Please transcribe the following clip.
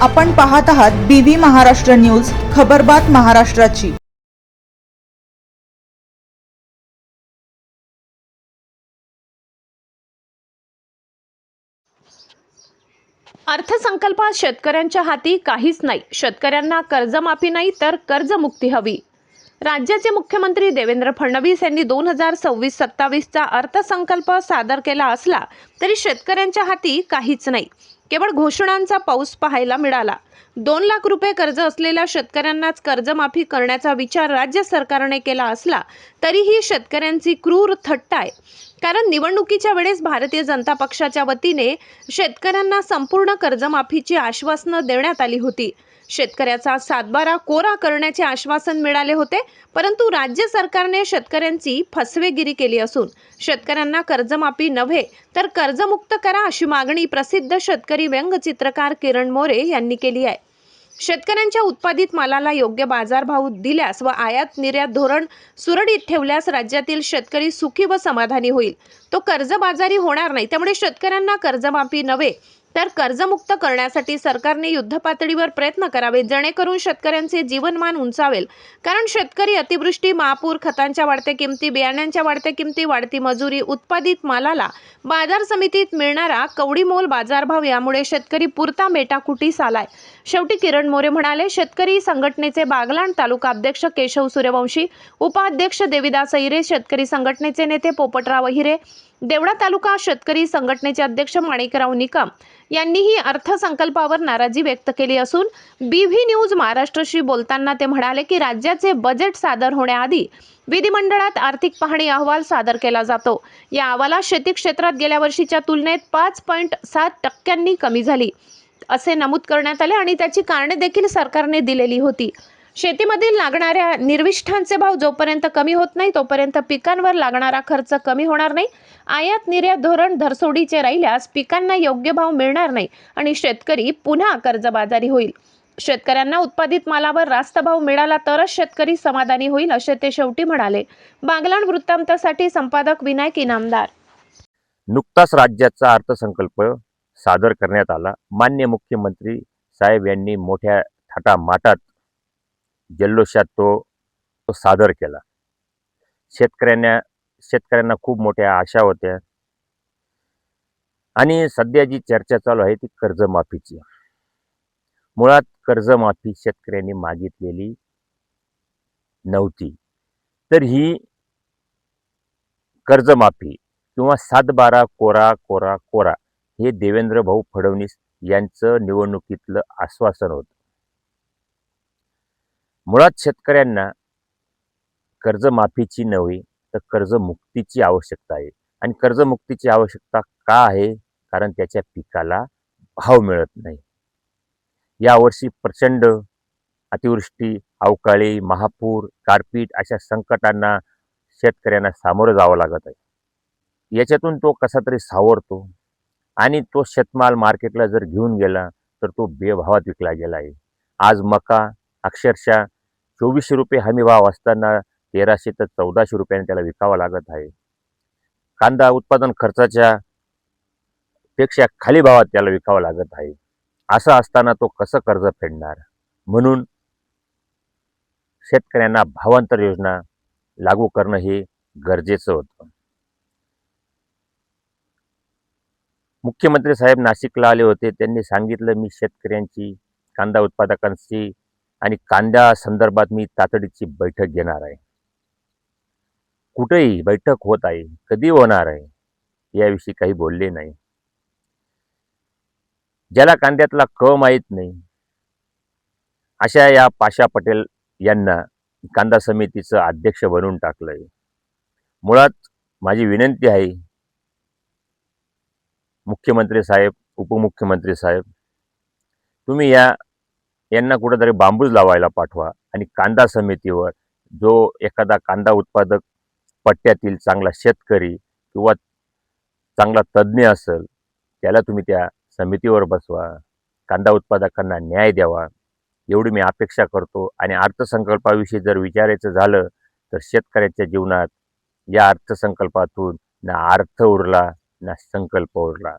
आपण पाहत आहात BV महाराष्ट्र न्यूज, खबरबात महाराष्ट्राची। अर्थसंकल्पात शेतकऱ्यांच्या हाती काहीच नाही। शेतकऱ्यांना कर्जमाफी नाही तर कर्जमुक्ती हवी। राज्याचे मुख्यमंत्री देवेंद्र फडणवीस यांनी 2026-27 चा अर्थसंकल्प सादर केला असला तरी शेतकऱ्यांच्या हाती काहीच नाही। केवळ घोषणांचा पाऊस पाहायला मिळाला। 2 लाख रुपये कर्ज असलेल्या शेतकऱ्यांनाच कर्जमाफी करण्याचा विचार राज्य सरकारने केला असला तरीही शेतकऱ्यांची क्रूर थट्टा आहे। कारण निवडणुकीच्या वेळेस भारतीय जनता पक्षाच्या वतीने शेतकऱ्यांना संपूर्ण कर्जमाफीची आश्वासनं देण्यात आली होती। शेतकऱ्याचा सातबारा कोरा करण्याचे आश्वासन मिळाले होते, परंतु राज्य सरकारने शेतकऱ्यांची फसवेगिरी केली असून शेतकऱ्यांना कर्जमाफी नव्हे तर कर्जमुक्त करा अशी मागणी प्रसिद्ध शेतकरी व्यंगचित्रकार किरण मोरे यांनी केली आहे। शेतकऱ्यांच्या उत्पादित मालाला योग्य बाजारभाव दिल्यास व आयात निर्यात धोरण सुरळीत ठेवल्यास राज्यातील शेतकरी सुखी व समाधानी होईल। तो कर्जबाजारी होणार नाही। त्यामुळे शेतकऱ्यांना कर्जमाफी नव्हे तर कर्जमुक्त करण्यासाठी सरकारने युद्धपातळीवर प्रयत्न करावे, जेणेकरून शेतकऱ्यांचे जीवनमान उंचावेल। कारण शेतकरी अतिवृष्टी, महापूर, खतांच्या वाढत्या किमती, बियाण्यांच्या वाढत्या किमती, वाढती मजुरी, उत्पादित मालाला बाजार समितीत मिळणारा कवडीमोल बाजारभाव यामुळे शेतकरी पुरता मेटाकुटीस आलाय। शेवटी किरण मोरे म्हणाले, शेतकरी संघटनेचे बागलाण तालुका अध्यक्ष केशव सूर्यवंशी, उपाध्यक्ष देविदास अहिरे, शेतकरी संघटनेचे नेते पोपटराव अहिरे, देवळा तालुका शेतकरी संघटनेचे अध्यक्ष माणिकराव निकम यांनीही अर्थसंकल्पावर नाराजी व्यक्त केली असून BV न्यूज महाराष्ट्राशी बोलताना ते म्हणाले की राज्याचे बजेट सादर होण्याआधी विधिमंडळात आर्थिक पाहणी अहवाल सादर केला जातो। या अहवालात शेती क्षेत्रात गेल्या वर्षीच्या तुलनेत 5.7% कमी झाली असे नमूद करण्यात आले आणि त्याची कारणे देखील सरकारने दिलेली होती। शेतीमधील लागणाऱ्या निर्विष्ठांचे भाव जोपर्यंत कमी होत नाही तोपर्यंत पिकांवर लागणारा खर्च कमी होणार नाही। आयात निर्यात धोरण धरसोडीचे राहिल्यास पिकांना योग्य भाव मिळणार नाही आणि शेतकरी पुन्हा कर्जबाजारी होईल। शेतकऱ्यांना उत्पादित मालावर रास्त भाव मिळाला तरच शेतकरी समाधानी होईल असे ते शेवटी म्हणाले। बागलाण वृत्तांतासाठी संपादक विनायक इनामदार। नुकताच राज्याचा अर्थसंकल्प सादर करण्यात आला। माननीय मुख्यमंत्री साहेब यांनी मोठ्या थाटामाटात जल्लोषात तो सादर केला। शेतकऱ्यांना खूप मोठ्या आशा होत्या आणि सध्या जी चर्चा चालू आहे ती कर्जमाफीची। मुळात कर्जमाफी शेतकऱ्यांनी मागितलेली नव्हती, तर ही कर्जमाफी किंवा 7/12 कोरा कोरा कोरा हे देवेंद्र भाऊ फडणवीस यांचं निवडणुकीतलं आश्वासन होतं। मुळात शेतकऱ्यांना कर्जमाफीची नव्हे तर कर्जमुक्तीची आवश्यकता आहे आणि कर्जमुक्तीची आवश्यकता का आहे? कारण त्याच्या पिकाला भाव मिळत नाही। यावर्षी प्रचंड अतिवृष्टी, अवकाळी, महापूर, गारपीट अशा संकटांना शेतकऱ्यांना सामोरं जावं लागत आहे। याच्यातून तो कसा तरी सावरतो आणि तो शेतमाल मार्केटला जर घेऊन गेला तर तो बेभावात विकला गेला आहे। आज मका अक्षरशः 2400 रुपये हमी भाव असताना 1300 ते 1400 रुपयांनी त्याला विकावा लागत आहे। कांदा उत्पादन खर्चाच्या पेक्षा खाली भावात त्याला विकावा लागत आहे। असं असताना तो कसं कर्ज फेडणार? म्हणून शेतकऱ्यांना भावांतर योजना लागू करणं हे गरजेचं होतं। मुख्यमंत्री साहेब नाशिकला आले होते, त्यांनी सांगितलं मी शेतकऱ्यांची, कांदा उत्पादकांची आणि कांद्या संदर्भात मी तातडीची बैठक घेणार आहे। कुठेही बैठक होत आहे, कधी होणार आहे याविषयी काही बोलले नाही। ज्याला कांद्यातला क माहीत नाही अशा या पाशा पटेल यांना कांदा समितीचं अध्यक्ष बनवून टाकलंय। मुळात माझी विनंती आहे मुख्यमंत्री साहेब, उपमुख्यमंत्री साहेब, तुम्ही यांना कुठेतरी बांबूच लावायला पाठवा आणि कांदा समितीवर जो एखादा कांदा उत्पादक पट्ट्यातील चांगला शेतकरी किंवा चांगला तज्ज्ञ असेल त्याला तुम्ही त्या समितीवर बसवा, कांदा उत्पादकांना न्याय द्यावा एवढी मी अपेक्षा करतो। आणि अर्थसंकल्पाविषयी जर विचारायचं झालं तर शेतकऱ्याच्या जीवनात या अर्थसंकल्पातून ना अर्थ उरला ना संकल्प उरला।